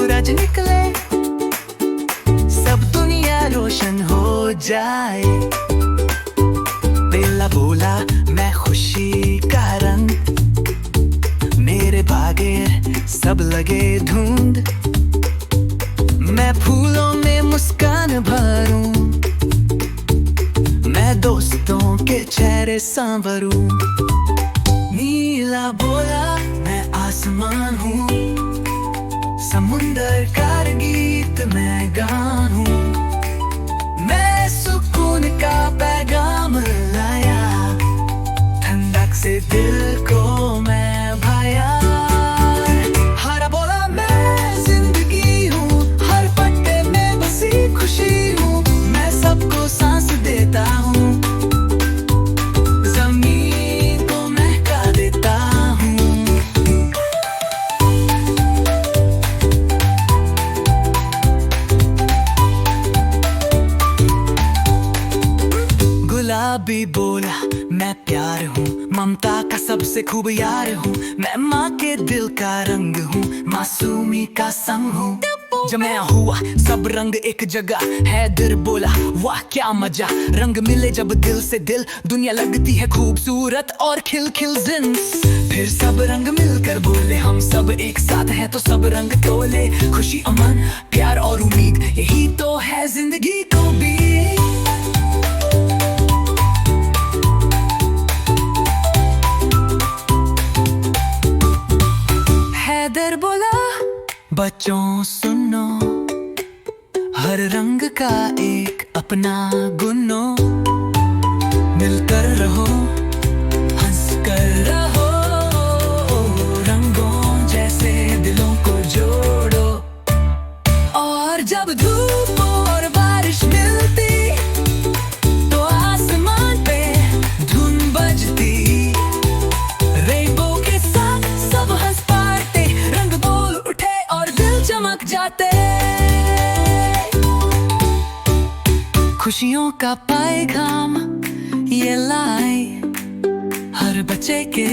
सूरज निकले, सब दुनिया रोशन हो जाए। बेला बोला मैं खुशी का रंग, मेरे भागे सब लगे धुंध। मैं फूलों में मुस्कान भरूं, मैं दोस्तों के चेहरे संवरूं। नीला बोला मैं आसमान हूँ, समुंदर का गीत मैं गाऊं। मैं सुकून का पैगाम लाया, ठंडक से दिल को मैं भाया। हरा बोला मैं जिंदगी हूँ, हर पट्टे में बसी खुशी हूँ। मैं सबको सांस देता हूँ, गुलाबी बोला मैं प्यार हूँ, ममता का सबसे खूब यार हूँ। मैं माँ के दिल का रंग हूँ, मासूमी का संग हूँ। जब मैं हुआ सब रंग एक जगह, हैदर बोला वाह क्या मजा। रंग मिले जब दिल से दिल, दुनिया लगती है खूबसूरत और खिल खिल जिन्स। फिर सब रंग मिलकर बोले हम सब एक साथ हैं तो सब रंग तोले। खुशी अमन प्यार और उम्मीद, यही तो है जिंदगी को भी। हैदर बोला बच्चों सुनो, हर रंग का एक अपना गुनो। मिलकर रहो हंसकर रहो, रंगों जैसे दिलों को जोड़ो। और जब धूप और बारिश मिलती तो आसमान पे धुन बजती। रेनबो के साथ सब हंस पाते, रंग बोल उठे और दिल चमक जाते। खुशियों का पैगाम ये लाए हर बच्चे के